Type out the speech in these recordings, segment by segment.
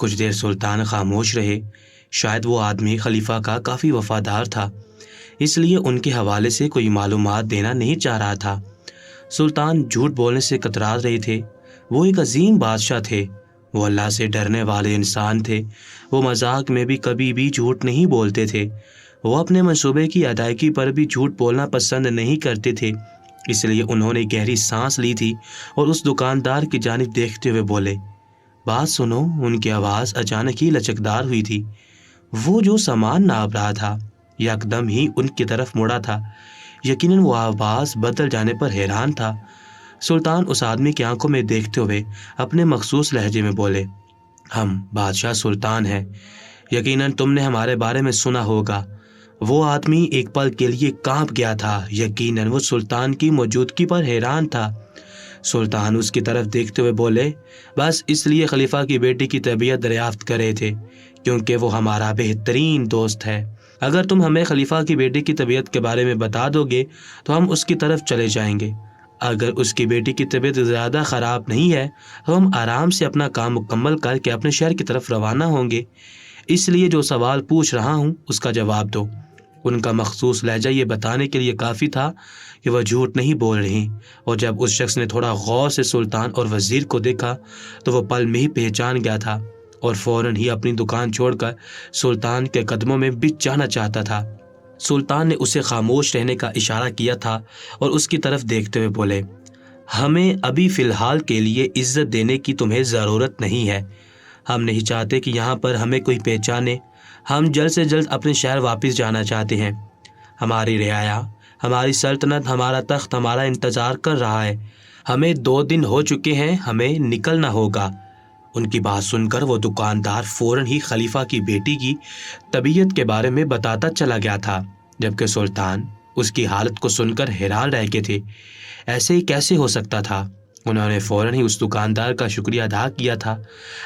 کچھ دیر سلطان خاموش رہے۔ شاید وہ آدمی خلیفہ کا کافی وفادار تھا، اس لیے ان کے حوالے سے کوئی معلومات دینا نہیں چاہ رہا تھا۔ سلطان جھوٹ بولنے سے کترا رہے تھے۔ وہ ایک عظیم بادشاہ تھے، وہ اللہ سے ڈرنے والے انسان تھے۔ وہ مذاق میں بھی کبھی بھی جھوٹ نہیں بولتے تھے۔ وہ اپنے منصوبے کی ادائیگی پر بھی جھوٹ بولنا پسند نہیں کرتے تھے۔ اس لیے انہوں نے گہری سانس لی تھی اور اس دکاندار کی جانب دیکھتے ہوئے بولے، بات سنو۔ ان کی آواز اچانک ہی لچکدار ہوئی تھی۔ وہ جو سامان ناپ رہا تھا یکدم ہی ان کی طرف مڑا تھا۔ یقیناً وہ آواز بدل جانے پر حیران تھا۔ سلطان اس آدمی کی آنکھوں میں دیکھتے ہوئے اپنے مخصوص لہجے میں بولے، ہم بادشاہ سلطان ہیں، یقیناً تم نے ہمارے بارے میں سنا ہوگا۔ وہ آدمی ایک پل کے لیے کانپ گیا تھا، یقیناً وہ سلطان کی موجودگی پر حیران تھا۔ سلطان اس کی طرف دیکھتے ہوئے بولے، بس اس لیے خلیفہ کی بیٹی کی طبیعت دریافت کر رہے تھے کیونکہ وہ ہمارا بہترین دوست ہے۔ اگر تم ہمیں خلیفہ کی بیٹی کی طبیعت کے بارے میں بتا دو گے تو ہم اس کی طرف چلے جائیں گے۔ اگر اس کی بیٹی کی طبیعت زیادہ خراب نہیں ہے تو ہم آرام سے اپنا کام مکمل کر کے اپنے شہر کی طرف روانہ ہوں گے۔ اس لیے جو سوال پوچھ رہا ہوں اس کا جواب دو۔ ان کا مخصوص لہجہ یہ بتانے کے لیے کافی تھا کہ وہ جھوٹ نہیں بول رہی، اور جب اس شخص نے تھوڑا غور سے سلطان اور وزیر کو دیکھا تو وہ پل میں ہی پہچان گیا تھا اور فوراً ہی اپنی دکان چھوڑ کر سلطان کے قدموں میں بچ جانا چاہتا تھا۔ سلطان نے اسے خاموش رہنے کا اشارہ کیا تھا اور اس کی طرف دیکھتے ہوئے بولے، ہمیں ابھی فی الحال کے لیے عزت دینے کی تمہیں ضرورت نہیں ہے۔ ہم نہیں چاہتے کہ یہاں پر ہمیں کوئی پہچانے۔ ہم جلد سے جلد اپنے شہر واپس جانا چاہتے ہیں۔ ہماری رعایا، ہماری سلطنت، ہمارا تخت ہمارا انتظار کر رہا ہے۔ ہمیں 2 دن ہو چکے ہیں، ہمیں نکلنا ہوگا۔ ان کی بات سن کر وہ دکاندار فوراً ہی خلیفہ کی بیٹی کی طبیعت کے بارے میں بتاتا چلا گیا تھا، جبکہ سلطان اس کی حالت کو سن کر حیران رہ گئے تھے۔ ایسے ہی کیسے ہو سکتا تھا؟ انہوں نے فوراً ہی اس دکاندار کا شکریہ ادا کیا تھا،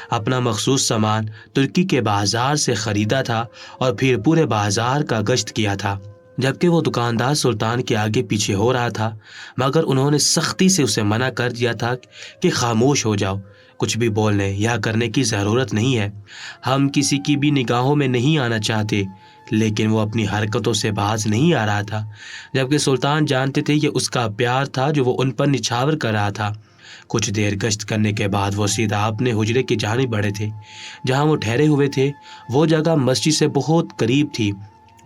اپنا مخصوص سامان ترکی کے بازار سے خریدا تھا اور پھر پورے بازار کا گشت کیا تھا، جبکہ وہ دکاندار سلطان کے آگے پیچھے ہو رہا تھا، مگر انہوں نے سختی سے اسے منع کر دیا تھا کہ خاموش ہو جاؤ، کچھ بھی بولنے یا کرنے کی ضرورت نہیں ہے۔ ہم کسی کی بھی نگاہوں میں نہیں آنا چاہتے۔ لیکن وہ اپنی حرکتوں سے باز نہیں آ رہا تھا، جبکہ سلطان جانتے تھے یہ اس کا پیار تھا جو وہ ان پر نچھاور کر رہا تھا۔ کچھ دیر گشت کرنے کے بعد وہ سیدھا اپنے حجرے کی جانب بڑھے تھے جہاں وہ ٹھہرے ہوئے تھے۔ وہ جگہ مسجد سے بہت قریب تھی۔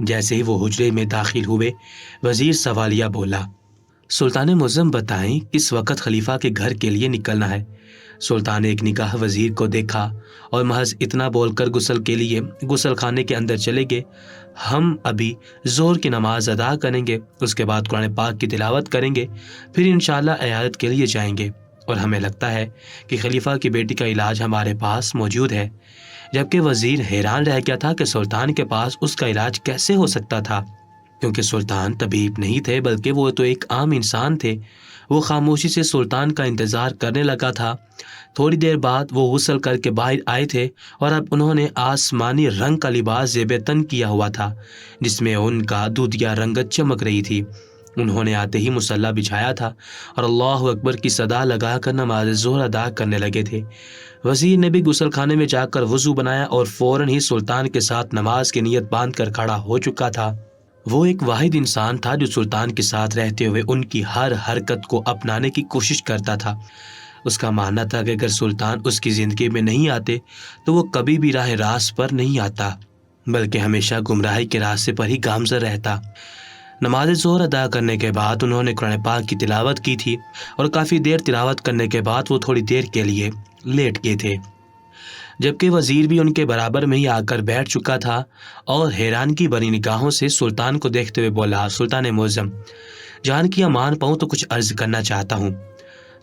جیسے ہی وہ حجرے میں داخل ہوئے، وزیر سوالیہ بولا، سلطان معظم بتائیں کس وقت خلیفہ کے گھر کے لیے نکلنا ہے؟ سلطان نے ایک نگاہ وزیر کو دیکھا اور محض اتنا بول کر غسل کے لیے غسل خانے کے اندر چلے گئے۔ ہم ابھی ظہر کی نماز ادا کریں گے، اس کے بعد قرآن پاک کی تلاوت کریں گے، پھر انشاءاللہ عیادت کے لیے جائیں گے، اور ہمیں لگتا ہے کہ خلیفہ کی بیٹی کا علاج ہمارے پاس موجود ہے۔ جبکہ وزیر حیران رہ گیا تھا کہ سلطان کے پاس اس کا علاج کیسے ہو سکتا تھا، کیونکہ سلطان طبیب نہیں تھے بلکہ وہ تو ایک عام انسان تھے۔ وہ خاموشی سے سلطان کا انتظار کرنے لگا تھا۔ تھوڑی دیر بعد وہ غسل کر کے باہر آئے تھے اور اب انہوں نے آسمانی رنگ کا لباس زیب تن کیا ہوا تھا جس میں ان کا دودھیا رنگت چمک رہی تھی۔ انہوں نے آتے ہی مصلی بچھایا تھا اور اللہ اکبر کی صدا لگا کر نماز ظہر ادا کرنے لگے تھے۔ وزیر نے بھی غسل خانے میں جا کر وضو بنایا اور فوراً ہی سلطان کے ساتھ نماز کی نیت باندھ کر کھڑا ہو چکا تھا۔ وہ ایک واحد انسان تھا جو سلطان کے ساتھ رہتے ہوئے ان کی ہر حرکت کو اپنانے کی کوشش کرتا تھا۔ اس کا ماننا تھا کہ اگر سلطان اس کی زندگی میں نہیں آتے تو وہ کبھی بھی راہ راست پر نہیں آتا، بلکہ ہمیشہ گمراہی کے راستے پر ہی گامزن رہتا۔ نماز ظہر ادا کرنے کے بعد انہوں نے قرآن پاک کی تلاوت کی تھی اور کافی دیر تلاوت کرنے کے بعد وہ تھوڑی دیر کے لیے لیٹ گئے تھے، جبکہ وزیر بھی ان کے برابر میں ہی آ کر بیٹھ چکا تھا اور حیرانگی بھری نگاہوں سے سلطان کو دیکھتے ہوئے بولا، سلطان معظم، جان کی امان پاؤں تو کچھ عرض کرنا چاہتا ہوں۔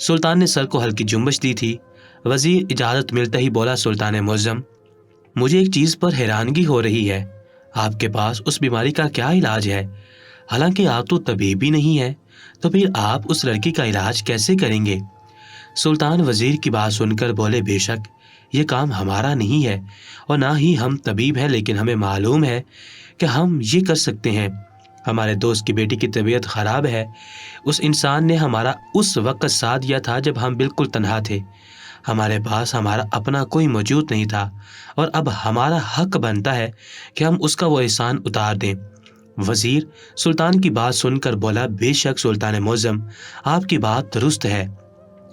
سلطان نے سر کو ہلکی جنبش دی تھی۔ وزیر اجازت ملتے ہی بولا، سلطان معظم، مجھے ایک چیز پر حیرانگی ہو رہی ہے، آپ کے پاس اس بیماری کا کیا علاج ہے؟ حالانکہ آپ تو طبیب بھی نہیں ہیں، تو پھر آپ اس لڑکی کا علاج کیسے کریں گے؟ سلطان وزیر کی بات سن کر بولے، بے شک یہ کام ہمارا نہیں ہے اور نہ ہی ہم طبیب ہیں، لیکن ہمیں معلوم ہے کہ ہم یہ کر سکتے ہیں۔ ہمارے دوست کی بیٹی کی طبیعت خراب ہے۔ اس انسان نے ہمارا اس وقت ساتھ دیا تھا جب ہم بالکل تنہا تھے۔ ہمارے پاس ہمارا اپنا کوئی موجود نہیں تھا، اور اب ہمارا حق بنتا ہے کہ ہم اس کا وہ احسان اتار دیں۔ وزیر سلطان کی بات سن کر بولا، بے شک سلطان معظم، آپ کی بات درست ہے،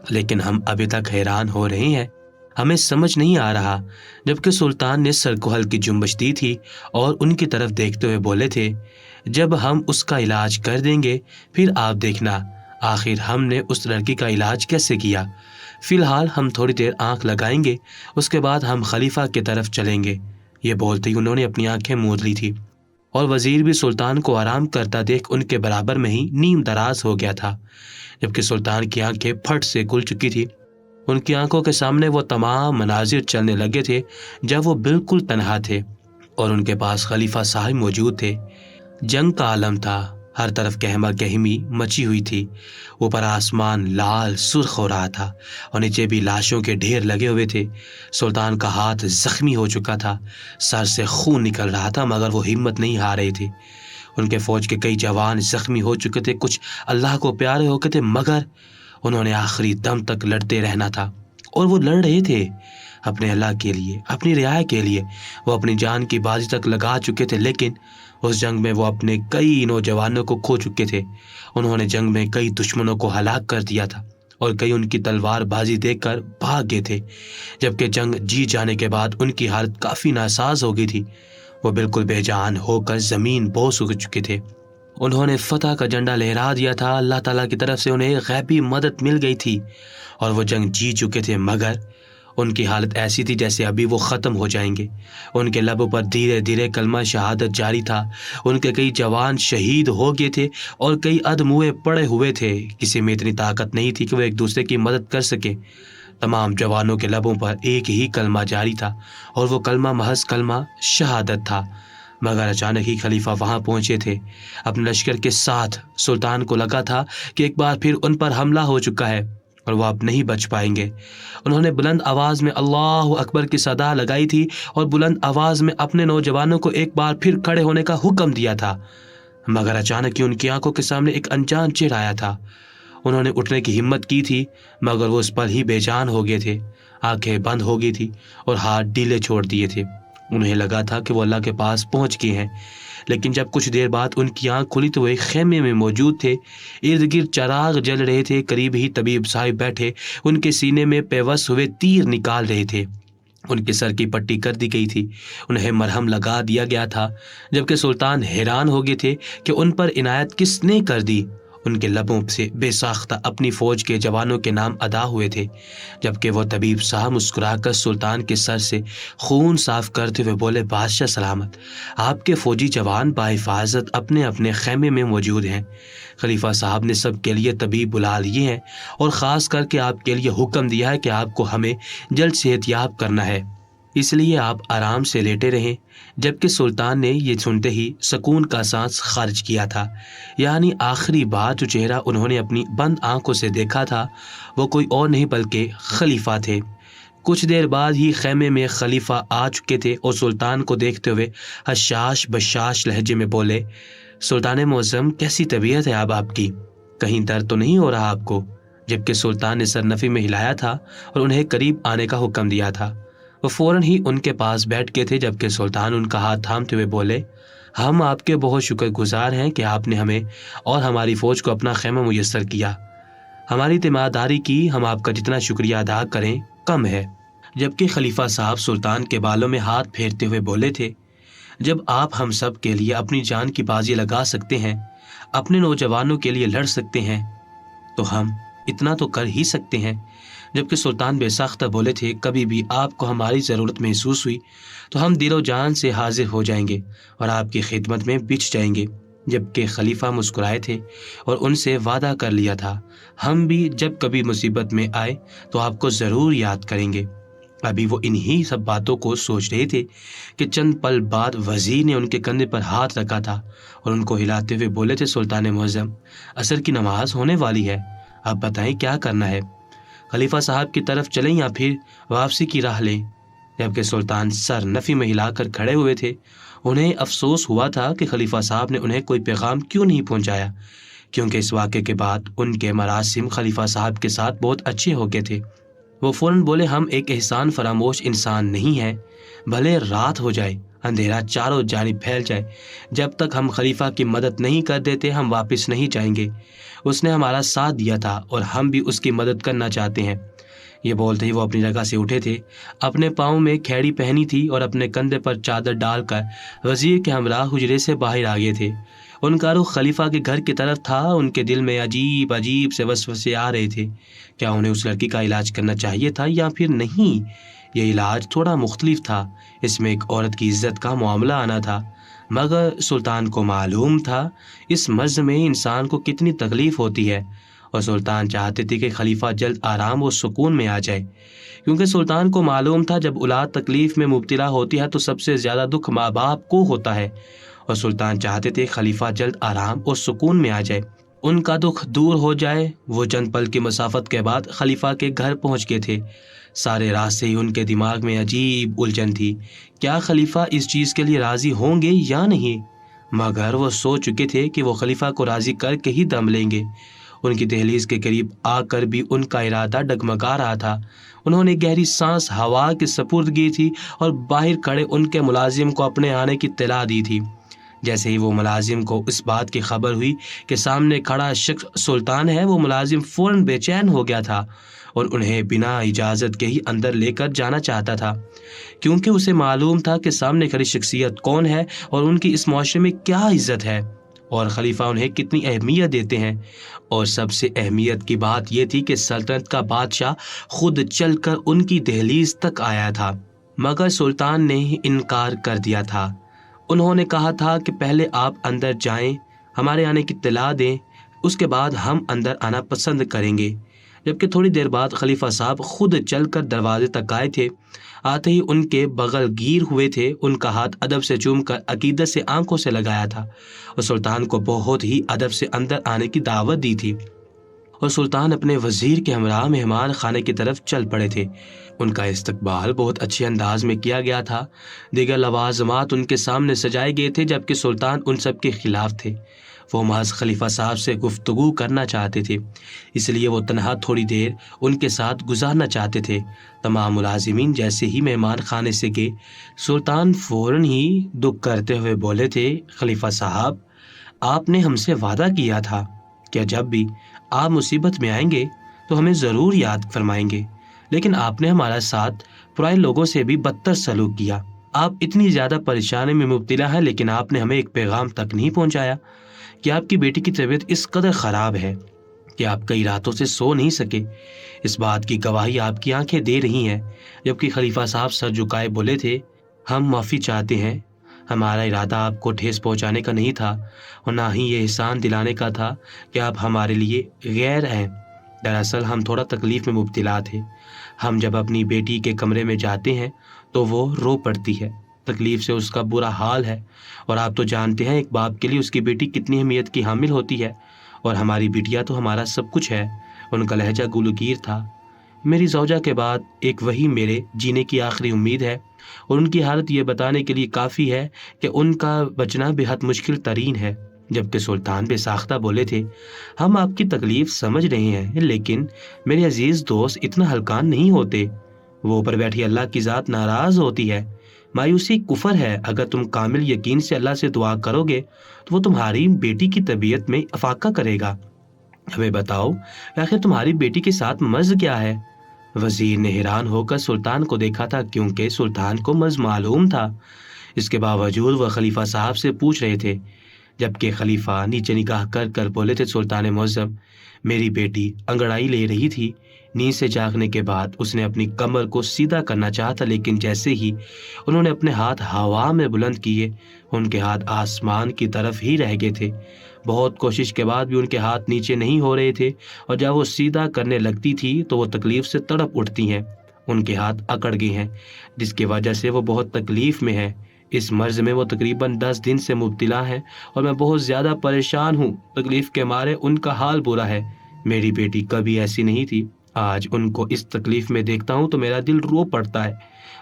لیکن ہم ابھی تک حیران ہو رہے ہیں، ہمیں سمجھ نہیں آ رہا۔ جبکہ سلطان نے سر کو ہلکی جنبش دی تھی اور ان کی طرف دیکھتے ہوئے بولے تھے، جب ہم اس کا علاج کر دیں گے پھر آپ دیکھنا، آخر ہم نے اس لڑکی کا علاج کیسے کیا؟ فی الحال ہم تھوڑی دیر آنکھ لگائیں گے، اس کے بعد ہم خلیفہ کی طرف چلیں گے۔ یہ بولتے ہی انہوں نے اپنی آنکھیں موند لی تھی، اور وزیر بھی سلطان کو آرام کرتا دیکھ ان کے برابر میں ہی نیم دراز ہو گیا تھا۔ جبکہ سلطان کی آنکھیں پھٹ سے کھل چکی تھی، ان کی آنکھوں کے سامنے وہ تمام مناظر چلنے لگے تھے جب وہ بالکل تنہا تھے اور ان کے پاس خلیفہ صاحب موجود تھے۔ جنگ کا عالم تھا، ہر طرف گہما گہمی مچی ہوئی تھی، اوپر آسمان لال سرخ ہو رہا تھا اور نیچے بھی لاشوں کے ڈھیر لگے ہوئے تھے۔ سلطان کا ہاتھ زخمی ہو چکا تھا، سر سے خون نکل رہا تھا، مگر وہ ہمت نہیں ہار رہے تھے۔ ان کے فوج کے کئی جوان زخمی ہو چکے تھے، کچھ اللہ کو پیارے ہو گئے تھے، مگر انہوں نے آخری دم تک لڑتے رہنا تھا، اور وہ لڑ رہے تھے اپنے اللہ کے لیے، اپنی رعایا کے لیے۔ وہ اپنی جان کی بازی تک لگا چکے تھے، لیکن اس جنگ میں وہ اپنے کئی نوجوانوں کو کھو چکے تھے۔ انہوں نے جنگ میں کئی دشمنوں کو ہلاک کر دیا تھا، اور کئی ان کی تلوار بازی دیکھ کر بھاگ گئے تھے۔ جبکہ جنگ جیت جانے کے بعد ان کی حالت کافی ناساز ہو گئی تھی، وہ بالکل بے جان ہو کر زمین بوس ہو چکے تھے۔ انہوں نے فتح کا جھنڈا لہرا دیا تھا، اللہ تعالیٰ کی طرف سے انہیں غیبی مدد مل گئی تھی اور وہ جنگ جیت چکے تھے، مگر ان کی حالت ایسی تھی جیسے ابھی وہ ختم ہو جائیں گے۔ ان کے لبوں پر دھیرے دھیرے کلمہ شہادت جاری تھا۔ ان کے کئی جوان شہید ہو گئے تھے اور کئی ادموئے پڑے ہوئے تھے، کسی میں اتنی طاقت نہیں تھی کہ وہ ایک دوسرے کی مدد کر سکے۔ تمام جوانوں کے لبوں پر ایک ہی کلمہ جاری تھا، اور وہ کلمہ محض کلمہ شہادت تھا۔ مگر اچانک ہی خلیفہ وہاں پہنچے تھے اپنے لشکر کے ساتھ۔ سلطان کو لگا تھا کہ ایک بار پھر ان پر حملہ ہو چکا ہے اور وہ اب نہیں بچ پائیں گے۔ انہوں نے بلند آواز میں اللہ اکبر کی صدا لگائی تھی اور بلند آواز میں اپنے نوجوانوں کو ایک بار پھر کھڑے ہونے کا حکم دیا تھا، مگر اچانک ہی ان کی آنکھوں کے سامنے ایک انجان چہرہ آیا تھا۔ انہوں نے اٹھنے کی ہمت کی تھی، مگر وہ اس پر ہی بے جان ہو گئے تھے، آنکھیں بند ہو گئی تھی اور ہاتھ ڈھیلے چھوڑ دیے تھے۔ انہیں لگا تھا کہ وہ اللہ کے پاس پہنچ گئے ہیں، لیکن جب کچھ دیر بعد ان کی آنکھ کھلی تو وہ ایک خیمے میں موجود تھے۔ ارد گرد چراغ جل رہے تھے، قریب ہی طبیب صاحب بیٹھے ان کے سینے میں پیوست ہوئے تیر نکال رہے تھے۔ ان کے سر کی پٹی کر دی گئی تھی، انہیں مرہم لگا دیا گیا تھا، جبکہ سلطان حیران ہو گئے تھے کہ ان پر عنایت کس نے کر دی۔ ان کے لبوں سے بے ساختہ اپنی فوج کے جوانوں کے نام ادا ہوئے تھے، جبکہ وہ طبیب صاحب مسکرا کر سلطان کے سر سے خون صاف کرتے ہوئے بولے، بادشاہ سلامت، آپ کے فوجی جوان بحفاظت اپنے اپنے خیمے میں موجود ہیں۔ خلیفہ صاحب نے سب کے لیے طبیب بلا لیے ہیں اور خاص کر کے آپ کے لیے حکم دیا ہے کہ آپ کو ہمیں جلد صحت یاب کرنا ہے، اس لیے آپ آرام سے لیٹے رہیں۔ جبکہ سلطان نے یہ سنتے ہی سکون کا سانس خارج کیا تھا، یعنی آخری بار جو چہرہ انہوں نے اپنی بند آنکھوں سے دیکھا تھا وہ کوئی اور نہیں بلکہ خلیفہ تھے۔ کچھ دیر بعد ہی خیمے میں خلیفہ آ چکے تھے اور سلطان کو دیکھتے ہوئے حشاش بشاش لہجے میں بولے، سلطان معظم، کیسی طبیعت ہے اب آپ کی؟ کہیں درد تو نہیں ہو رہا آپ کو؟ جبکہ سلطان نے سر نفی میں ہلایا تھا اور انہیں قریب آنے کا حکم دیا تھا، وہ فوراً ہی ان کے پاس بیٹھ گئے تھے، جبکہ سلطان ان کا ہاتھ تھامتے ہوئے بولے، ہم آپ کے بہت شکر گزار ہیں کہ آپ نے ہمیں اور ہماری فوج کو اپنا خیمہ میسر کیا۔ ہماری تیمارداری کی ہم آپ کا جتنا شکریہ ادا کریں کم ہے۔ جبکہ خلیفہ صاحب سلطان کے بالوں میں ہاتھ پھیرتے ہوئے بولے تھے، جب آپ ہم سب کے لیے اپنی جان کی بازی لگا سکتے ہیں، اپنے نوجوانوں کے لیے لڑ سکتے ہیں، تو ہم اتنا تو کر ہی سکتے ہیں۔ جبکہ سلطان بے ساختہ بولے تھے، کبھی بھی آپ کو ہماری ضرورت محسوس ہوئی تو ہم دل و جان سے حاضر ہو جائیں گے اور آپ کی خدمت میں بچھ جائیں گے۔ جبکہ خلیفہ مسکرائے تھے اور ان سے وعدہ کر لیا تھا، ہم بھی جب کبھی مصیبت میں آئے تو آپ کو ضرور یاد کریں گے۔ ابھی وہ انہی سب باتوں کو سوچ رہے تھے کہ چند پل بعد وزیر نے ان کے کندھے پر ہاتھ رکھا تھا اور ان کو ہلاتے ہوئے بولے تھے، سلطان معظم، عصر کی نماز ہونے والی ہے، اب بتائیں کیا کرنا ہے؟ خلیفہ صاحب کی طرف چلیں یا پھر واپسی کی راہ لیں؟ جبکہ سلطان سر نفی میں ہلا کر کھڑے ہوئے تھے۔ انہیں افسوس ہوا تھا کہ خلیفہ صاحب نے انہیں کوئی پیغام کیوں نہیں پہنچایا، کیونکہ اس واقعے کے بعد ان کے مراسم خلیفہ صاحب کے ساتھ بہت اچھے ہو گئے تھے۔ وہ فوراً بولے ہم ایک احسان فراموش انسان نہیں ہیں، بھلے رات ہو جائے، اندھیرا چاروں جانب پھیل جائے، جب تک ہم خلیفہ کی مدد نہیں کر دیتے ہم واپس نہیں جائیں گے۔ اس نے ہمارا ساتھ دیا تھا اور ہم بھی اس کی مدد کرنا چاہتے ہیں۔ یہ بولتے ہی وہ اپنی جگہ سے اٹھے تھے، اپنے پاؤں میں کھیڑی پہنی تھی اور اپنے کندھے پر چادر ڈال کر وزیر کے ہمراہ حجرے سے باہر آ گئے تھے۔ ان کا رخ خلیفہ کے گھر کی طرف تھا۔ ان کے دل میں عجیب عجیب سے وسوسے آ رہے تھے۔ کیا انہیں اس لڑکی کا علاج کرنا چاہیے تھا یا پھر نہیں؟ یہ علاج تھوڑا مختلف تھا، اس میں ایک عورت کی عزت کا معاملہ آنا تھا، مگر سلطان کو معلوم تھا اس مرض میں انسان کو کتنی تکلیف ہوتی ہے، اور سلطان چاہتے تھے کہ خلیفہ جلد آرام و سکون میں آ جائے، کیونکہ سلطان کو معلوم تھا جب اولاد تکلیف میں مبتلا ہوتی ہے تو سب سے زیادہ دکھ ماں باپ کو ہوتا ہے، اور سلطان چاہتے تھے خلیفہ جلد آرام اور سکون میں آ جائے، ان کا دکھ دور ہو جائے۔ وہ چند پل کی مسافت کے بعد خلیفہ کے گھر پہنچ گئے تھے۔ سارے راستے ہی ان کے دماغ میں عجیب الجھن تھی، کیا خلیفہ اس چیز کے لیے راضی ہوں گے یا نہیں؟ مگر وہ سوچ چکے تھے کہ وہ خلیفہ کو راضی کر کے ہی دم لیں گے۔ ان کی دہلیز کے قریب آ کر بھی ان کا ارادہ ڈگمگا رہا تھا۔ انہوں نے گہری سانس ہوا کی سپرد کی تھی اور باہر کھڑے ان کے ملازم کو اپنے آنے کی اطلاع دی تھی۔ جیسے ہی وہ ملازم کو اس بات کی خبر ہوئی کہ سامنے کھڑا شخص سلطان ہے، وہ ملازم فوراً بے چین ہو گیا تھا اور انہیں بنا اجازت کے ہی اندر لے کر جانا چاہتا تھا، کیونکہ اسے معلوم تھا کہ سامنے کھڑی شخصیت کون ہے اور ان کی اس معاشرے میں کیا عزت ہے اور خلیفہ انہیں کتنی اہمیت دیتے ہیں۔ اور سب سے اہمیت کی بات یہ تھی کہ سلطنت کا بادشاہ خود چل کر ان کی دہلیز تک آیا تھا، مگر سلطان نے انکار کر دیا تھا۔ انہوں نے کہا تھا کہ پہلے آپ اندر جائیں، ہمارے آنے کی اطلاع دیں، اس کے بعد ہم اندر آنا پسند کریں گے۔ جبکہ تھوڑی دیر بعد خلیفہ صاحب خود چل کر دروازے تک آئے تھے۔ آتے ہی ان کے بغل گیر ہوئے تھے، ان کا ہاتھ ادب سے چوم کر عقیدت سے آنکھوں سے لگایا تھا اور سلطان کو بہت ہی ادب سے اندر آنے کی دعوت دی تھی، اور سلطان اپنے وزیر کے ہمراہ مہمان خانے کی طرف چل پڑے تھے۔ ان کا استقبال بہت اچھے انداز میں کیا گیا تھا، دیگر لوازمات ان کے سامنے سجائے گئے تھے، جبکہ سلطان ان سب کے خلاف تھے۔ وہ محض خلیفہ صاحب سے گفتگو کرنا چاہتے تھے، اس لیے وہ تنہا تھوڑی دیر ان کے ساتھ گزارنا چاہتے تھے۔ تمام ملازمین جیسے ہی مہمان خانے سے گئے، سلطان فوراً ہی دکھ کرتے ہوئے بولے تھے، خلیفہ صاحب، آپ نے ہم سے وعدہ کیا تھا کہ جب بھی آپ مصیبت میں آئیں گے تو ہمیں ضرور یاد فرمائیں گے، لیکن آپ نے ہمارا ساتھ پرائے لوگوں سے بھی بدتر سلوک کیا۔ آپ اتنی زیادہ پریشانی میں مبتلا ہیں، لیکن آپ نے ہمیں ایک پیغام تک نہیں پہنچایا کہ آپ کی بیٹی کی طبیعت اس قدر خراب ہے کہ آپ کئی راتوں سے سو نہیں سکے۔ اس بات کی گواہی آپ کی آنکھیں دے رہی ہیں۔ جبکہ خلیفہ صاحب سر جھکائے بولے تھے، ہم معافی چاہتے ہیں، ہمارا ارادہ آپ کو ٹھیس پہنچانے کا نہیں تھا اور نہ ہی یہ احسان دلانے کا تھا کہ آپ ہمارے لیے غیر ہیں۔ دراصل ہم تھوڑا تکلیف میں مبتلا تھے۔ ہم جب اپنی بیٹی کے کمرے میں جاتے ہیں تو وہ رو پڑتی ہے، تکلیف سے اس کا برا حال ہے، اور آپ تو جانتے ہیں ایک باپ کے لیے اس کی بیٹی کتنی اہمیت کی حامل ہوتی ہے، اور ہماری بیٹیا تو ہمارا سب کچھ ہے۔ ان کا لہجہ گلوگیر تھا۔ میری زوجہ کے بعد ایک وہی میرے جینے کی آخری امید ہے، اور ان کی حالت یہ بتانے کے لیے کافی ہے کہ ان کا بچنا بے حد مشکل ترین ہے۔ جبکہ سلطان بے ساختہ بولے تھے، ہم آپ کی تکلیف سمجھ رہے ہیں، لیکن میرے عزیز دوست اتنا ہلکان نہیں ہوتے۔ وہ اوپر بیٹھی اللہ کی ذات ناراض ہوتی ہے۔ مایوسی کفر ہے۔ اگر تم کامل یقین سے اللہ سے دعا کرو گے تو وہ تمہاری بیٹی کی طبیعت میں افاقہ کرے گا۔ ہمیں بتاؤ کہ آخر تمہاری بیٹی کے ساتھ مرض کیا ہے؟ وزیر نے حیران ہو کر سلطان کو دیکھا تھا، کیونکہ سلطان کو مرض معلوم تھا۔ اس کے باوجود وہ خلیفہ صاحب سے پوچھ رہے تھے، جبکہ خلیفہ نیچے نگاہ کر کر بولے تھے، سلطان معظم، میری بیٹی انگڑائی لے رہی تھی۔ نیند سے جاگنے کے بعد اس نے اپنی کمر کو سیدھا کرنا چاہا تھا، لیکن جیسے ہی انہوں نے اپنے ہاتھ ہوا میں بلند کیے، ان کے ہاتھ آسمان کی طرف ہی رہ گئے تھے۔ بہت کوشش کے بعد بھی ان کے ہاتھ نیچے نہیں ہو رہے تھے، اور جب وہ سیدھا کرنے لگتی تھی تو وہ تکلیف سے تڑپ اٹھتی ہیں۔ ان کے ہاتھ اکڑ گئے ہیں، جس کی وجہ سے وہ بہت تکلیف میں ہے۔ اس مرض میں وہ تقریباً 10 دن سے مبتلا ہے، اور میں بہت زیادہ پریشان ہوں۔ تکلیف کے مارے ان کا حال برا ہے۔ میری بیٹی کبھی ایسی نہیں تھی۔ آج ان کو اس تکلیف میں دیکھتا ہوں تو میرا دل رو پڑتا ہے۔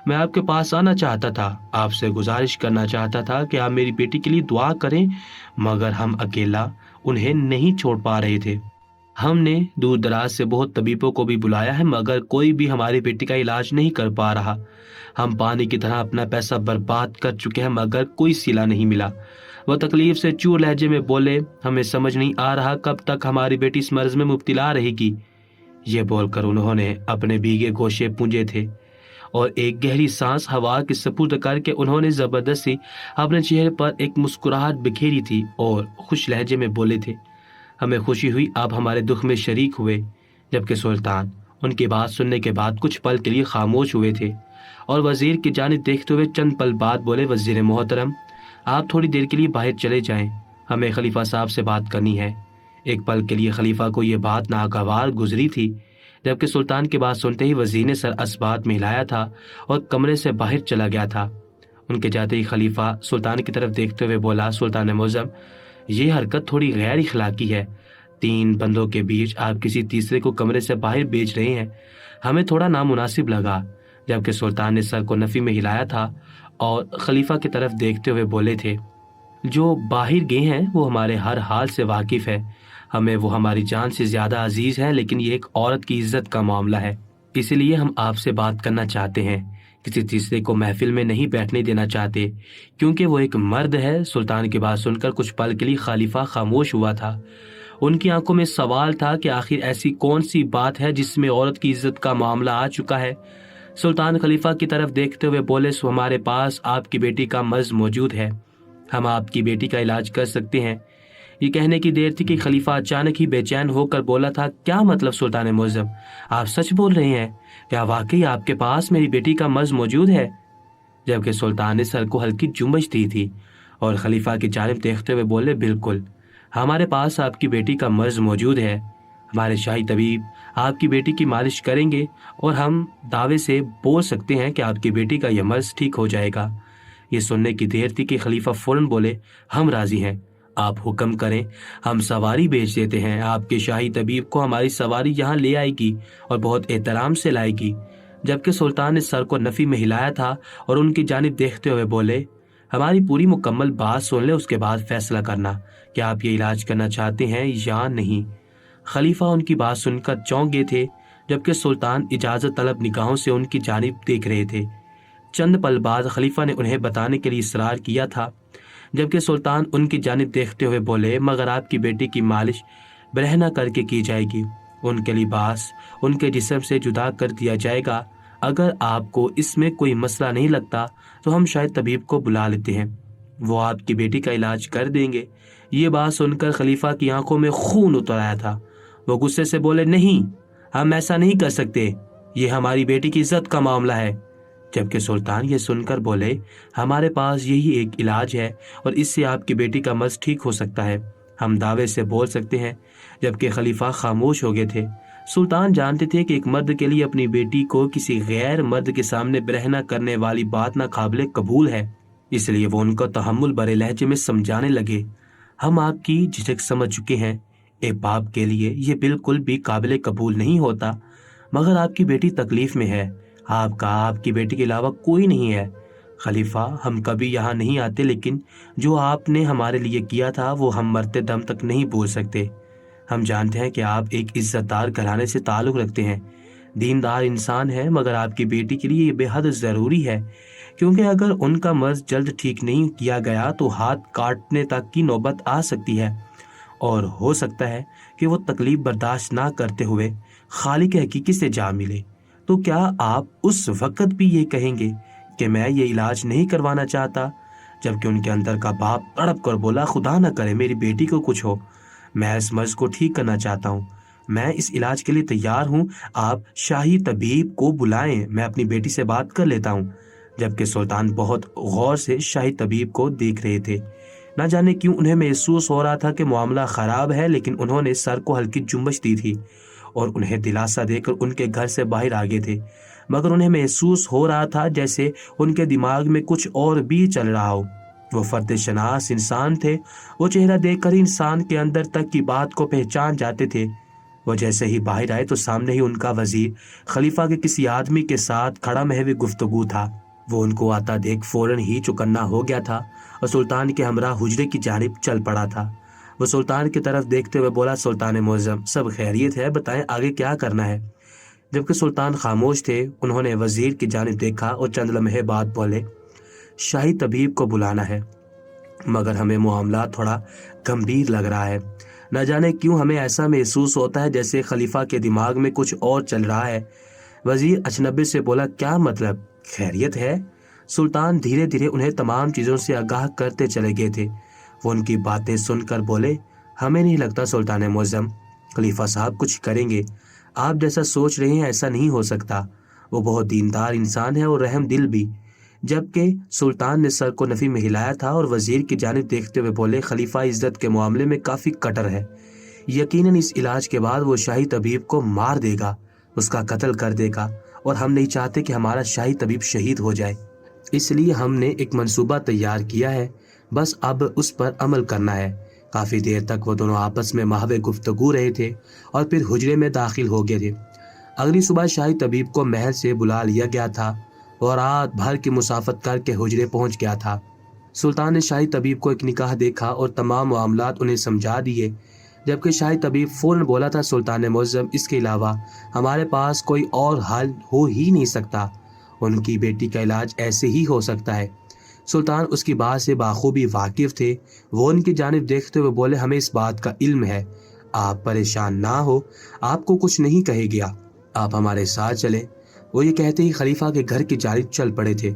میں آپ کے پاس آنا چاہتا تھا، آپ سے گزارش کرنا چاہتا تھا کہ آپ میری بیٹی کے لیے دعا کریں، مگر ہم اکیلا انہیں نہیں چھوڑ پا رہے تھے۔ ہم نے دور دراز سے بہت طبیبوں کو بھی بلایا ہے مگر کوئی بھی ہماری بیٹی کا علاج نہیں کر پا رہا۔ ہم پانی کی طرح اپنا پیسہ برباد کر چکے ہیں مگر کوئی صلہ نہیں ملا۔ وہ تکلیف سے چور لہجے میں بولے، ہمیں سمجھ نہیں آ رہا کب تک ہماری بیٹی اس مرض میں مبتلا رہے گی۔ یہ بول کر انہوں نے اپنے بھیگے گوشے پونجے تھے اور ایک گہری سانس ہوا کے سپرد کر کے انہوں نے زبردستی اپنے چہرے پر ایک مسکراہٹ بکھیری تھی اور خوش لہجے میں بولے تھے، ہمیں خوشی ہوئی آپ ہمارے دکھ میں شریک ہوئے۔ جبکہ سلطان ان کی بات سننے کے بعد کچھ پل کے لیے خاموش ہوئے تھے اور وزیر کی جانب دیکھتے ہوئے چند پل بعد بولے، وزیر محترم آپ تھوڑی دیر کے لیے باہر چلے جائیں، ہمیں خلیفہ صاحب سے بات کرنی ہے۔ ایک پل کے لیے خلیفہ کو یہ بات ناگوار گزری تھی، جبکہ سلطان کی بات سنتے ہی وزیر نے سر اسبات میں ہلایا تھا اور کمرے سے باہر چلا گیا تھا۔ ان کے جاتے ہی خلیفہ سلطان کی طرف دیکھتے ہوئے بولا، سلطان معظم یہ حرکت تھوڑی غیر اخلاقی ہے، 3 بندوں کے بیچ آپ کسی تیسرے کو کمرے سے باہر بھیج رہے ہیں، ہمیں تھوڑا نامناسب لگا۔ جبکہ سلطان نے سر کو نفی میں ہلایا تھا اور خلیفہ کی طرف دیکھتے ہوئے بولے تھے، جو باہر گئے ہیں وہ ہمارے ہر حال سے واقف ہے، ہمیں وہ ہماری جان سے زیادہ عزیز ہے، لیکن یہ ایک عورت کی عزت کا معاملہ ہے، اسی لیے ہم آپ سے بات کرنا چاہتے ہیں، کسی تیسرے کو محفل میں نہیں بیٹھنے دینا چاہتے کیونکہ وہ ایک مرد ہے۔ سلطان کی بات سن کر کچھ پل کے لیے خلیفہ خاموش ہوا تھا۔ ان کی آنکھوں میں سوال تھا کہ آخر ایسی کون سی بات ہے جس میں عورت کی عزت کا معاملہ آ چکا ہے۔ سلطان خلیفہ کی طرف دیکھتے ہوئے بولے، ہمارے پاس آپ کی بیٹی کا مرض موجود ہے، ہم آپ کی بیٹی کا علاج کر سکتے ہیں۔ یہ کہنے کی دیر تھی کہ خلیفہ اچانک ہی بے چین ہو کر بولا تھا، کیا مطلب سلطان معظم، آپ سچ بول رہے ہیں؟ کیا واقعی آپ کے پاس میری بیٹی کا مرض موجود ہے؟ جبکہ سلطان نے سر کو ہلکی جنبش دی تھی اور خلیفہ کی جانب دیکھتے ہوئے بولے، بالکل ہمارے پاس آپ کی بیٹی کا مرض موجود ہے، ہمارے شاہی طبیب آپ کی بیٹی کی مالش کریں گے اور ہم دعوے سے بول سکتے ہیں کہ آپ کی بیٹی کا یہ مرض ٹھیک ہو جائے گا۔ یہ سننے کی دیر تھی کہ خلیفہ فوراً بولے، ہم راضی ہیں، آپ حکم کریں، ہم سواری بھیج دیتے ہیں، آپ کے شاہی طبیب کو ہماری سواری یہاں لے آئے گی اور بہت احترام سے لائے گی۔ جبکہ سلطان نے سر کو نفی میں ہلایا تھا اور ان کی جانب دیکھتے ہوئے بولے، ہماری پوری مکمل بات سن لیں، اس کے بعد فیصلہ کرنا کہ آپ یہ علاج کرنا چاہتے ہیں یا نہیں۔ خلیفہ ان کی بات سن کر چونک گئے تھے، جبکہ سلطان اجازت طلب نگاہوں سے ان کی جانب دیکھ رہے تھے۔ چند پل بعد خلیفہ نے انہیں بتانے کے لیے اصرار کیا تھا، جبکہ سلطان ان کی جانب دیکھتے ہوئے بولے، مگر آپ کی بیٹی کی مالش برہنہ کر کے کی جائے گی، ان کے لباس ان کے جسم سے جدا کر دیا جائے گا، اگر آپ کو اس میں کوئی مسئلہ نہیں لگتا تو ہم شاید طبیب کو بلا لیتے ہیں، وہ آپ کی بیٹی کا علاج کر دیں گے۔ یہ بات سن کر خلیفہ کی آنکھوں میں خون اتر آیا تھا، وہ غصے سے بولے، نہیں، ہم ایسا نہیں کر سکتے، یہ ہماری بیٹی کی عزت کا معاملہ ہے۔ جبکہ سلطان یہ سن کر بولے، ہمارے پاس یہی ایک علاج ہے اور اس سے آپ کی بیٹی کا مرض ٹھیک ہو سکتا ہے، ہم دعوے سے بول سکتے ہیں۔ جبکہ خلیفہ خاموش ہو گئے تھے۔ سلطان جانتے تھے کہ ایک مرد کے لیے اپنی بیٹی کو کسی غیر مرد کے سامنے برہنہ کرنے والی بات ناقابل قبول ہے، اس لیے وہ ان کو تحمل بھرے لہجے میں سمجھانے لگے، ہم آپ کی جھجک سمجھ چکے ہیں، ایک باپ کے لیے یہ بالکل بھی قابل قبول نہیں ہوتا، مگر آپ کی بیٹی تکلیف میں ہے، آپ کی بیٹی کے علاوہ کوئی نہیں ہے۔ خلیفہ، ہم کبھی یہاں نہیں آتے، لیکن جو آپ نے ہمارے لیے کیا تھا وہ ہم مرتے دم تک نہیں بھول سکتے۔ ہم جانتے ہیں کہ آپ ایک عزت دار گھرانے سے تعلق رکھتے ہیں، دیندار انسان ہیں، مگر آپ کی بیٹی کے لیے یہ بے حد ضروری ہے، کیونکہ اگر ان کا مرض جلد ٹھیک نہیں کیا گیا تو ہاتھ کاٹنے تک کی نوبت آ سکتی ہے، اور ہو سکتا ہے کہ وہ تکلیف برداشت نہ کرتے ہوئے خالق حقیقی سے جا ملے۔ تو کیا آپ اس وقت بھی یہ کہیں گے کہ میں یہ علاج نہیں کروانا چاہتا؟ جبکہ ان کے اندر کا باپ تڑپ کر بولا، خدا نہ کرے میری بیٹی کو کچھ ہو، میں اس مرض کو ٹھیک کرنا چاہتا ہوں، میں اس علاج کے لیے تیار ہوں، آپ شاہی طبیب کو بلائیں، میں اپنی بیٹی سے بات کر لیتا ہوں۔ جبکہ سلطان بہت غور سے شاہی طبیب کو دیکھ رہے تھے، نہ جانے کیوں انہیں محسوس ہو رہا تھا کہ معاملہ خراب ہے، لیکن انہوں نے سر کو ہلکی جنبش دی تھی اور انہیں دلاسا دے کر ان کے گھر سے باہر آ گئے تھے، مگر انہیں محسوس ہو رہا تھا جیسے ان کے دماغ میں کچھ اور بھی چل رہا ہو۔ وہ فرد شناس انسان تھے، وہ چہرہ دیکھ کر انسان کے اندر تک کی بات کو پہچان جاتے تھے۔ وہ جیسے ہی باہر آئے تو سامنے ہی ان کا وزیر خلیفہ کے کسی آدمی کے ساتھ کھڑا محو گفتگو تھا۔ وہ ان کو آتا دیکھ فوراً ہی چوکنا ہو گیا تھا اور سلطان کے ہمراہ حجرے کی جانب چل پڑا تھا۔ وہ سلطان کی طرف دیکھتے ہوئے بولا، سلطان معظم، سب خیریت ہے، بتائیں آگے کیا کرنا ہے؟ جبکہ سلطان خاموش تھے، انہوں نے وزیر کی جانب دیکھا اور چند لمحے بعد بولے، شاہی طبیب کو بلانا ہے، مگر ہمیں معاملات تھوڑا گمبھیر لگ رہا ہے۔ نہ جانے کیوں ہمیں ایسا محسوس ہوتا ہے جیسے خلیفہ کے دماغ میں کچھ اور چل رہا ہے۔ وزیر اجنبی سے بولا، کیا مطلب؟ خیریت ہے؟ سلطان دھیرے دھیرے انہیں تمام چیزوں سے آگاہ کرتے چلے گئے تھے۔ وہ ان کی باتیں سن کر بولے، ہمیں نہیں لگتا سلطان معظم خلیفہ صاحب کچھ کریں گے۔ آپ جیسا سوچ رہے ہیں ایسا نہیں ہو سکتا۔ وہ بہت دیندار انسان ہے اور رحم دل بھی۔ جبکہ سلطان نے سر کو نفی میں ہلایا تھا اور وزیر کی جانب دیکھتے ہوئے بولے، خلیفہ عزت کے معاملے میں کافی کٹر ہے، یقیناً اس علاج کے بعد وہ شاہی طبیب کو مار دے گا، اس کا قتل کر دے گا، اور ہم نہیں چاہتے کہ ہمارا شاہی طبیب شہید ہو جائے۔ اس لیے ہم نے ایک منصوبہ تیار کیا ہے، بس اب اس پر عمل کرنا ہے۔ کافی دیر تک وہ دونوں آپس میں محو گفتگو رہے تھے اور پھر حجرے میں داخل ہو گئے تھے۔ اگلی صبح شاہی طبیب کو محل سے بلا لیا گیا تھا اور رات بھر کی مسافت کر کے حجرے پہنچ گیا تھا۔ سلطان نے شاہی طبیب کو ایک نکاح دیکھا اور تمام معاملات انہیں سمجھا دیے، جبکہ شاہی طبیب فوراً بولا تھا، سلطان معظم، اس کے علاوہ ہمارے پاس کوئی اور حل ہو ہی نہیں سکتا، ان کی بیٹی کا علاج ایسے ہی ہو سکتا ہے۔ سلطان اس کی بات سے بخوبی واقف تھے۔ وہ ان کی جانب دیکھتے ہوئے بولے، ہمیں اس بات کا علم ہے، آپ پریشان نہ ہو، آپ کو کچھ نہیں کہے گیا، آپ ہمارے ساتھ چلیں۔ وہ یہ کہتے ہی خلیفہ کے گھر کی جانب چل پڑے تھے۔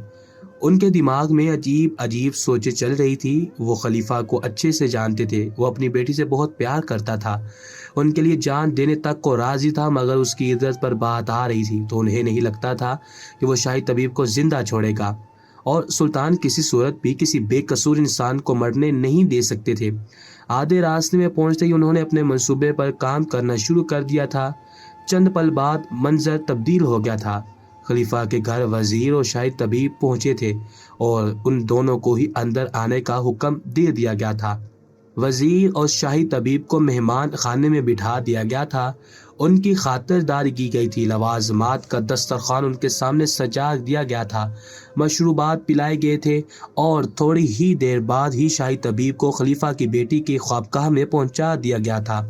ان کے دماغ میں عجیب عجیب سوچیں چل رہی تھی۔ وہ خلیفہ کو اچھے سے جانتے تھے، وہ اپنی بیٹی سے بہت پیار کرتا تھا، ان کے لیے جان دینے تک کو راضی تھا، مگر اس کی عزت پر بات آ رہی تھی تو انہیں نہیں لگتا تھا کہ وہ شاہی طبیب کو زندہ چھوڑے گا، اور سلطان کسی صورت بھی کسی بے قصور انسان کو مرنے نہیں دے سکتے تھے۔ آدھے راستے میں پہنچتے ہی انہوں نے اپنے منصوبے پر کام کرنا شروع کر دیا تھا۔ چند پل بعد منظر تبدیل ہو گیا تھا۔ خلیفہ کے گھر وزیر اور شاہی طبیب پہنچے تھے اور ان دونوں کو ہی اندر آنے کا حکم دے دیا گیا تھا۔ وزیر اور شاہی طبیب کو مہمان خانے میں بٹھا دیا گیا تھا، ان کی خاطرداری کی گئی تھی، لوازمات کا دسترخوان ان کے سامنے سجا دیا گیا تھا، مشروبات پلائے گئے تھے، اور تھوڑی ہی دیر بعد ہی شاہی طبیب کو خلیفہ کی بیٹی کی خوابگاہ میں پہنچا دیا گیا تھا،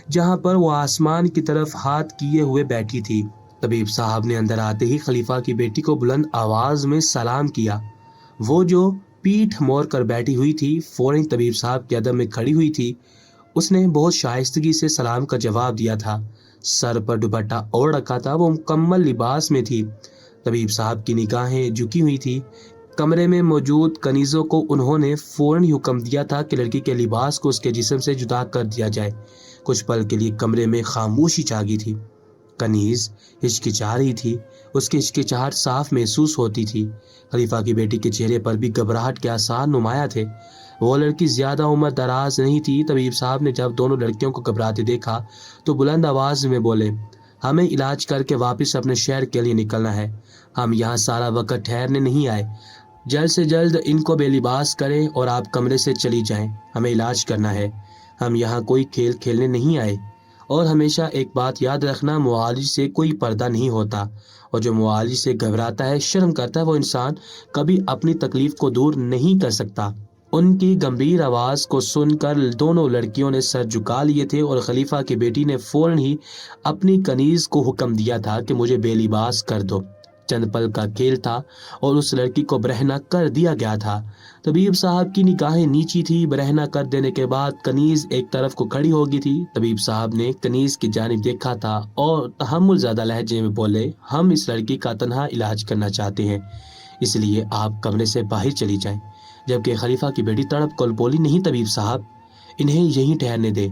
جہاں پر وہ آسمان کی طرف ہاتھ کیے ہوئے بیٹھی تھی۔ طبیب صاحب نے اندر آتے ہی خلیفہ کی بیٹی کو بلند آواز میں سلام کیا۔ وہ جو پیٹھ موڑ کر بیٹھی ہوئی تھی فوراً طبیب صاحب کے قدم میں کھڑی ہوئی تھی۔ اس نے بہت شائستگی سے سلام کا جواب دیا تھا، سر پر دوپٹہ اوڑھ رکھا تھا، وہ مکمل لباس میں تھی۔ طبیب صاحب کی نگاہیں جھکی ہوئی تھی۔ کمرے میں موجود کنیزوں کو انہوں نے فوراً حکم دیا تھا کہ لڑکی کے لباس کو اس کے جسم سے جدا کر دیا جائے۔ کچھ پل کے لیے کمرے میں خاموشی چھا گئی تھی۔ کنیز ہچکچا رہی تھی، اس کی ہچکچاہٹ صاف محسوس ہوتی تھی۔ خلیفہ کی بیٹی کے چہرے پر بھی گھبراہٹ کے آثار نمایاں تھے۔ وہ لڑکی زیادہ عمر دراز نہیں تھی۔ طبیب صاحب نے جب دونوں لڑکیوں کو گھبراتے دیکھا تو بلند آواز میں بولے، ہمیں علاج کر کے واپس اپنے شہر کے لیے نکلنا ہے، ہم یہاں سارا وقت ٹھہرنے نہیں آئے، جلد سے جلد ان کو بے لباس کریں اور آپ کمرے سے چلی جائیں، ہمیں علاج کرنا ہے، ہم یہاں کوئی کھیل کھیلنے نہیں آئے۔ اور ہمیشہ ایک بات یاد رکھنا، معالج سے کوئی پردہ نہیں ہوتا، اور جو معالج سے گھبراتا ہے، شرم کرتا ہے، وہ انسان کبھی اپنی تکلیف کو دور نہیں کر سکتا۔ ان کی گمبھیر آواز کو سن کر دونوں لڑکیوں نے سر جھکا لیے تھے اور خلیفہ کی بیٹی نے فوراً ہی اپنی کنیز کو حکم دیا تھا کہ مجھے بے لباس کر دو۔ چند پل کا کھیل تھا اور اس لڑکی کو برہنہ کر دیا گیا تھا۔ طبیب صاحب کی نگاہیں نیچی تھی۔ برہنہ کر دینے کے بعد کنیز ایک طرف کو کھڑی ہو گئی تھی۔ طبیب صاحب نے کنیز کی جانب دیکھا تھا اور تحمل زیادہ لہجے میں بولے، ہم اس لڑکی کا تنہا علاج کرنا چاہتے ہیں، اس لیے آپ کمرے سے باہر چلی جائیں۔ جبکہ خلیفہ کی بیٹی تڑپ کر بولی، نہیں طبیب صاحب، انہیں یہیں ٹھہرنے دے،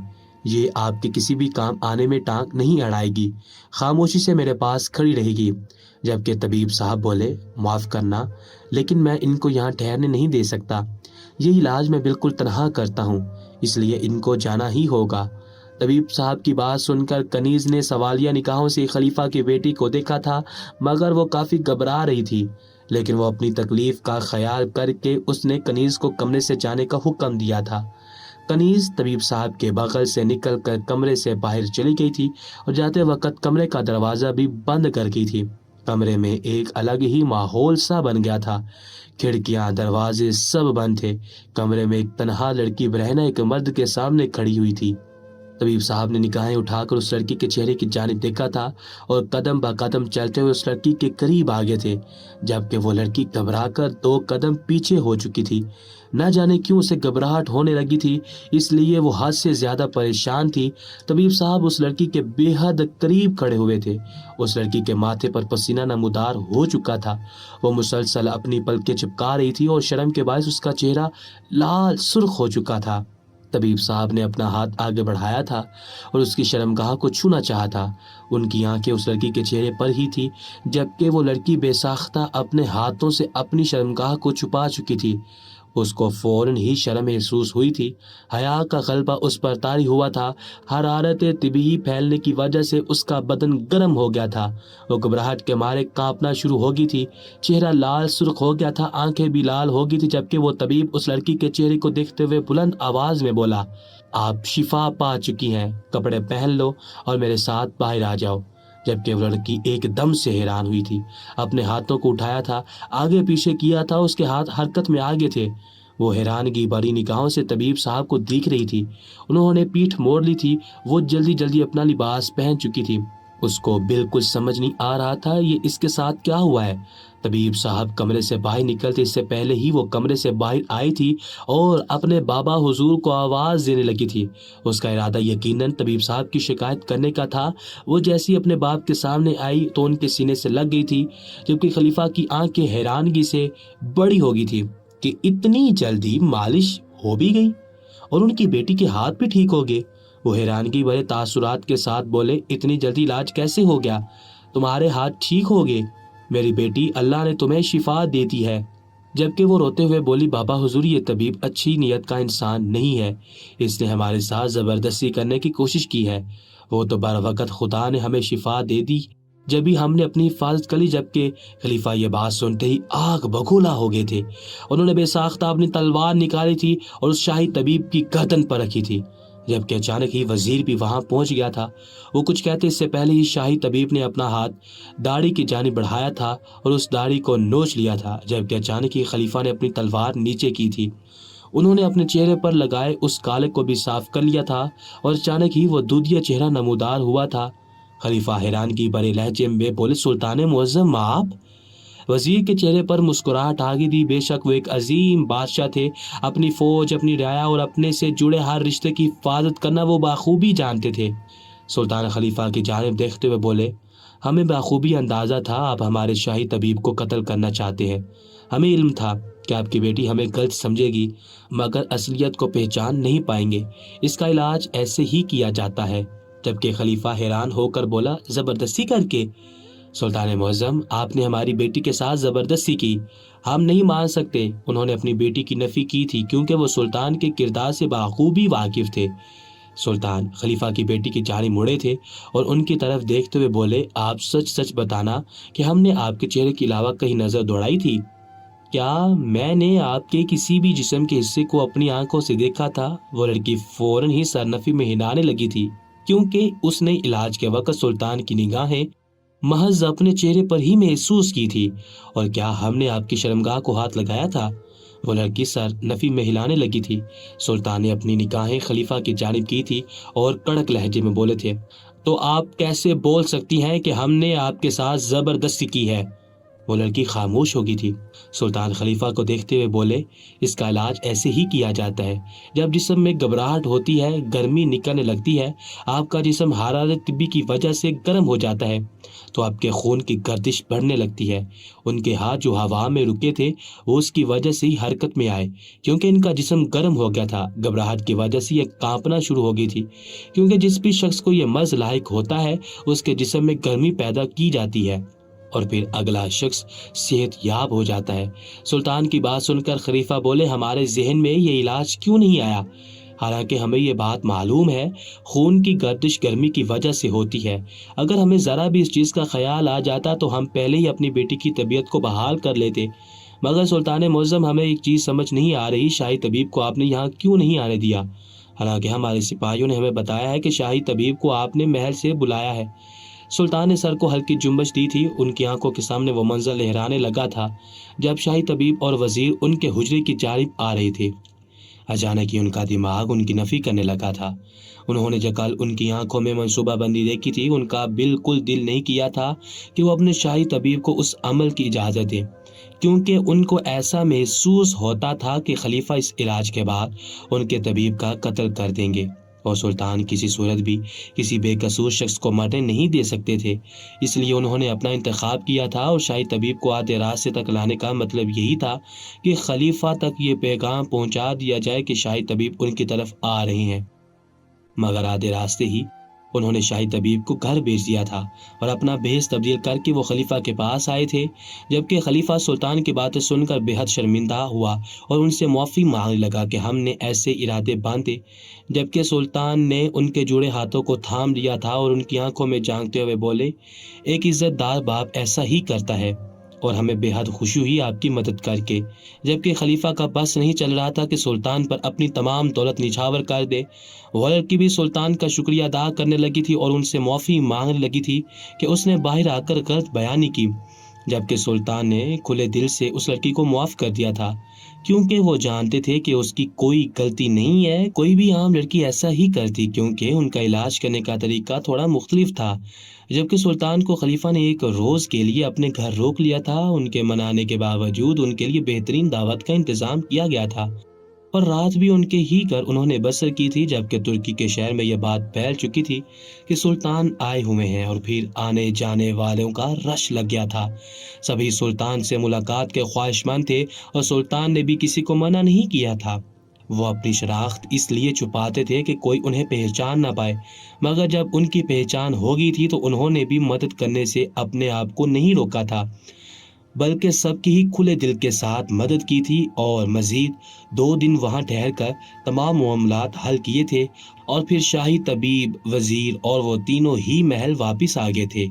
یہ آپ کے کسی بھی کام آنے میں ٹانگ نہیں اڑائے گی، خاموشی سے میرے پاس کھڑی رہے گی۔ جبکہ طبیب صاحب بولے، معاف کرنا، لیکن میں ان کو یہاں ٹھہرنے نہیں دے سکتا، یہ علاج میں بالکل تنہا کرتا ہوں، اس لیے ان کو جانا ہی ہوگا۔ طبیب صاحب کی بات سن کر کنیز نے سوالیہ نگاہوں سے خلیفہ کی بیٹی کو دیکھا تھا، مگر وہ کافی گھبرا رہی تھی، لیکن وہ اپنی تکلیف کا خیال کر کے اس نے کنیز کو کمرے سے جانے کا حکم دیا تھا۔ کنیز طبیب صاحب کے بغل سے نکل کر کمرے سے باہر چلی گئی تھی اور جاتے وقت کمرے کا دروازہ بھی بند کر گئی تھی۔ کمرے میں ایک الگ ہی ماحول سا بن گیا تھا۔ کھڑکیاں دروازے سب بند تھے۔ کمرے میں ایک تنہا لڑکی برہنہ ایک مرد کے سامنے کھڑی ہوئی تھی۔ طبیب صاحب نے نگاہیں اٹھا کر اس لڑکی کے چہرے کی جانب دیکھا تھا اور قدم با قدم چلتے ہوئے اس لڑکی کے قریب آگے تھے، جبکہ وہ لڑکی گھبرا کر 2 قدم پیچھے ہو چکی تھی۔ نہ جانے کیوں اسے گھبراہٹ ہونے لگی تھی، اس لیے وہ حد سے زیادہ پریشان تھی۔ طبیب صاحب اس لڑکی کے بے حد قریب کھڑے ہوئے تھے۔ اس لڑکی کے ماتھے پر پسینہ نمودار ہو چکا تھا۔ وہ مسلسل اپنی پلکیں چپکا رہی تھی اور شرم کے باعث اس کا چہرہ لال سرخ ہو چکا تھا۔ طبیب صاحب نے اپنا ہاتھ آگے بڑھایا تھا اور اس کی شرمگاہ کو چھونا چاہا تھا۔ ان کی آنکھیں اس لڑکی کے چہرے پر ہی تھی، جبکہ وہ لڑکی بے ساختہ اپنے ہاتھوں سے اپنی شرمگاہ کو چھپا چکی تھی۔ اس کو فوراً ہی شرم محسوس ہوئی تھی۔ حیا کا غلبہ اس پر طاری ہوا تھا۔ حرارت طبیعی پھیلنے کی وجہ سے اس کا بدن گرم ہو گیا تھا۔ وہ گھبراہٹ کے مارے کانپنا شروع ہو گئی تھی۔ چہرہ لال سرخ ہو گیا تھا، آنکھیں بھی لال ہو گئی تھی، جبکہ وہ طبیب اس لڑکی کے چہرے کو دیکھتے ہوئے بلند آواز میں بولا، آپ شفا پا چکی ہیں، کپڑے پہن لو اور میرے ساتھ باہر آ جاؤ۔ جبکہ وہ لڑکی ایک دم سے حیران ہوئی تھی۔ اپنے ہاتھوں کو اٹھایا تھا، آگے پیچھے کیا تھا، اس کے ہاتھ حرکت میں آگے تھے۔ وہ حیرانگی بھری نگاہوں سے طبیب صاحب کو دیکھ رہی تھی۔ انہوں نے پیٹھ موڑ لی تھی۔ وہ جلدی جلدی اپنا لباس پہن چکی تھی۔ اس کو بالکل سمجھ نہیں آ رہا تھا یہ اس کے ساتھ کیا ہوا ہے۔ طبیب صاحب کمرے سے باہر نکلتے اس سے پہلے ہی وہ کمرے سے باہر آئی تھی اور اپنے بابا حضور کو آواز دینے لگی تھی۔ اس کا ارادہ یقیناً طبیب صاحب کی شکایت کرنے کا تھا۔ وہ جیسی اپنے باپ کے سامنے آئی تو ان کے سینے سے لگ گئی تھی، جبکہ خلیفہ کی آنکھیں حیرانگی سے بڑی ہو گئی تھی کہ اتنی جلدی مالش ہو بھی گئی اور ان کی بیٹی کے ہاتھ بھی ٹھیک ہو گئے۔ وہ حیرانگی بھرے تاثرات کے ساتھ بولے، اتنی جلدی علاج کیسے ہو گیا؟ تمہارے ہاتھ ٹھیک ہو گئے؟ میری بیٹی، اللہ نے تمہیں شفا دیتی ہے۔ جبکہ وہ روتے ہوئے بولی، بابا حضور، یہ طبیب اچھی نیت کا انسان نہیں ہے، اس نے ہمارے ساتھ زبردستی کرنے کی کوشش کی ہے۔ وہ تو بر وقت خدا نے ہمیں شفا دے دی جبھی ہم نے اپنی حفاظت کر لی۔ جبکہ خلیفہ یہ بات سنتے ہی آگ بگولا ہو گئے تھے۔ انہوں نے بے ساختہ اپنی تلوار نکالی تھی اور اس شاہی طبیب کی گردن پر رکھی تھی، جبکہ اچانک ہی وزیر بھی وہاں پہنچ گیا تھا۔ وہ کچھ کہتے اس سے پہلے ہی شاہی طبیب نے اپنا ہاتھ داڑھی کی جانب بڑھایا تھا اور اس داڑھی کو نوچ لیا تھا، جبکہ اچانک ہی خلیفہ نے اپنی تلوار نیچے کی تھی۔ انہوں نے اپنے چہرے پر لگائے اس کالے کو بھی صاف کر لیا تھا اور اچانک ہی وہ دودھیا چہرہ نمودار ہوا تھا۔ خلیفہ حیرانگی بھرے لہجے میں بولے، سلطان معظم آپ؟ وزیر کے چہرے پر مسکراہٹ آ گئی تھی۔ بے شک وہ ایک عظیم بادشاہ تھے۔ اپنی فوج، اپنی رعایا اور اپنے سے جڑے ہر رشتے کی حفاظت کرنا وہ بخوبی جانتے تھے۔ سلطان خلیفہ کی جانب دیکھتے ہوئے بولے، ہمیں بخوبی اندازہ تھا آپ ہمارے شاہی طبیب کو قتل کرنا چاہتے ہیں۔ ہمیں علم تھا کہ آپ کی بیٹی ہمیں غلط سمجھے گی، مگر اصلیت کو پہچان نہیں پائیں گے۔ اس کا علاج ایسے ہی کیا جاتا ہے۔ جبکہ خلیفہ حیران ہو کر بولا، زبردستی کر کے؟ سلطان معظم، آپ نے ہماری بیٹی کے ساتھ زبردستی کی، ہم نہیں مان سکتے۔ انہوں نے اپنی بیٹی کی نفی کی تھی کیونکہ وہ سلطان کے کردار سے بخوبی واقف تھے۔ سلطان خلیفہ کی بیٹی کی جانب مڑے تھے اور ان کی طرف دیکھتے ہوئے بولے، آپ سچ سچ بتانا کہ ہم نے آپ کے چہرے کے علاوہ کہیں نظر دوڑائی تھی؟ کیا میں نے آپ کے کسی بھی جسم کے حصے کو اپنی آنکھوں سے دیکھا تھا؟ وہ لڑکی فوراً ہی سرنفی میں ہلانے لگی تھی، کیونکہ اس نے علاج کے وقت سلطان کی نگاہیں محض اپنے چہرے پر ہی محسوس کی تھی۔ اور کیا ہم نے آپ کی شرمگاہ کو ہاتھ لگایا تھا؟ وہ لڑکی سر نفی میں ہلانے لگی تھی۔ سلطان نے اپنی نگاہیں خلیفہ کی جانب کی تھی اور کڑک لہجے میں بولے تھے، تو آپ کیسے بول سکتی ہیں کہ ہم نے آپ کے ساتھ زبردستی کی ہے؟ وہ لڑکی خاموش ہو گئی تھی۔ سلطان خلیفہ کو دیکھتے ہوئے بولے، اس کا علاج ایسے ہی کیا جاتا ہے۔ جب جسم میں گھبراہٹ ہوتی ہے، گرمی نکلنے لگتی ہے، آپ کا جسم حرارت طبی کی وجہ سے گرم ہو جاتا ہے تو آپ کے خون کی گردش بڑھنے لگتی ہے۔ ان کے ہاتھ جو ہوا میں رکے تھے وہ اس کی وجہ سے ہی حرکت میں آئے، کیونکہ ان کا جسم گرم ہو گیا تھا۔ گھبراہٹ کی وجہ سے یہ کانپنا شروع ہو گئی تھی، کیونکہ جس بھی شخص کو یہ مرض لاحق ہوتا ہے اس کے جسم میں گرمی پیدا کی جاتی ہے اور پھر اگلا شخص صحت یاب ہو جاتا ہے۔ سلطان کی بات سن کر خلیفہ بولے، ہمارے ذہن میں یہ علاج کیوں نہیں آیا؟ حالانکہ ہمیں یہ بات معلوم ہے، خون کی گردش گرمی کی وجہ سے ہوتی ہے۔ اگر ہمیں ذرا بھی اس چیز کا خیال آ جاتا تو ہم پہلے ہی اپنی بیٹی کی طبیعت کو بحال کر لیتے۔ مگر سلطان معظم، ہمیں ایک چیز سمجھ نہیں آ رہی، شاہی طبیب کو آپ نے یہاں کیوں نہیں آنے دیا؟ حالانکہ ہمارے سپاہیوں نے ہمیں بتایا ہے کہ شاہی طبیب کو آپ نے محل سے بلایا ہے۔ سلطان نے سر کو ہلکی جنبش دی تھی۔ ان کی آنکھوں کے سامنے وہ منظر لہرانے لگا تھا جب شاہی طبیب اور وزیر ان کے حجرے کی جانب آ رہے تھے۔ اچانک ہی ان کا دماغ ان کی نفی کرنے لگا تھا۔ انہوں نے جو کل ان کی آنکھوں میں منصوبہ بندی دیکھی تھی، ان کا بالکل دل نہیں کیا تھا کہ وہ اپنے شاہی طبیب کو اس عمل کی اجازت دے، کیونکہ ان کو ایسا محسوس ہوتا تھا کہ خلیفہ اس علاج کے بعد ان کے طبیب کا قتل کر دیں گے، اور سلطان کسی صورت بھی کسی بے قصور شخص کو مرنے نہیں دے سکتے تھے۔ اس لیے انہوں نے اپنا انتخاب کیا تھا، اور شاہی طبیب کو آدھے راستے تک لانے کا مطلب یہی تھا کہ خلیفہ تک یہ پیغام پہنچا دیا جائے کہ شاہی طبیب ان کی طرف آ رہے ہیں۔ مگر آدھے راستے ہی انہوں نے شاہی طبیب کو گھر بھیج دیا تھا، اور اپنا بھیس تبدیل کر کے وہ خلیفہ کے پاس آئے تھے، جبکہ خلیفہ سلطان کی باتیں سن کر بے حد شرمندہ ہوا اور ان سے معافی مانگنے لگا کہ ہم نے ایسے ارادے باندھے، جبکہ سلطان نے ان کے جڑے ہاتھوں کو تھام لیا تھا اور ان کی آنکھوں میں جھانکتے ہوئے بولے، ایک عزت دار باپ ایسا ہی کرتا ہے، اور ہمیں بے حد خوشی ہوئی آپ کی مدد کر کے۔ جبکہ خلیفہ کا بس نہیں چل رہا تھا کہ سلطان پر اپنی تمام دولت نچھاور کر دے۔ وہ لڑکی بھی سلطان کا شکریہ ادا کرنے لگی تھی اور ان سے معافی مانگنے لگی تھی کہ اس نے باہر آ کر غلط بیانی کی، جبکہ سلطان نے کھلے دل سے اس لڑکی کو معاف کر دیا تھا، کیونکہ وہ جانتے تھے کہ اس کی کوئی غلطی نہیں ہے۔ کوئی بھی عام لڑکی ایسا ہی کرتی، کیونکہ ان کا علاج کرنے کا طریقہ تھوڑا مختلف تھا۔ جبکہ سلطان کو خلیفہ نے ایک روز کے لیے اپنے گھر روک لیا تھا، ان کے منانے کے باوجود ان کے لیے بہترین دعوت کا انتظام کیا گیا تھا، اور رات بھی ان کے ہی گھر انہوں نے بسر کی تھی۔ جبکہ ترکی کے شہر میں یہ بات پھیل چکی تھی کہ سلطان آئے ہوئے ہیں، اور پھر آنے جانے والوں کا رش لگ گیا تھا۔ سبھی سلطان سے ملاقات کے خواہشمند تھے، اور سلطان نے بھی کسی کو منع نہیں کیا تھا۔ وہ اپنی شناخت اس لیے چھپاتے تھے کہ کوئی انہیں پہچان نہ پائے، مگر جب ان کی پہچان ہو گئی تھی تو انہوں نے بھی مدد کرنے سے اپنے آپ کو نہیں روکا تھا، بلکہ سب کی ہی کھلے دل کے ساتھ مدد کی تھی، اور مزید 2 دن وہاں ٹھہر کر تمام معاملات حل کیے تھے، اور پھر شاہی طبیب، وزیر اور وہ تینوں ہی محل واپس آ گئے تھے۔